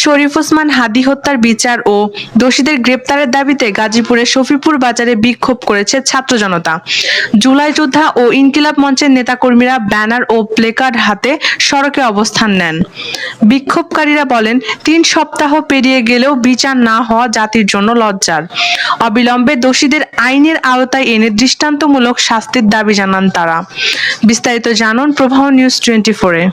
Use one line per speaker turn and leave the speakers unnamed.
শরীফ ওসমান হাদী হত্যার বিচার ও দোষীদের গ্রেপ্তারের দাবিতে গাজীপুরের শফিপুর বাজারে বিক্ষোভ করেছে ছাত্র জনতা। জুলাই যোদ্ধা ও ইনকিলাব মঞ্চের নেতাকর্মীরা ব্যানার ও প্লেকার্ড হাতে সড়কে অবস্থান নেন। বিক্ষোভকারীরা বলেন, ৩ সপ্তাহ পেরিয়ে গেলেও বিচার না হওয়া জাতির জন্য লজ্জার। অবিলম্বে দোষীদের আইনের আওতায় এনে দৃষ্টান্তমূলক শাস্তির দাবি জানান তারা। বিস্তারিত জানুন প্রবাহ নিউজ 24-এ।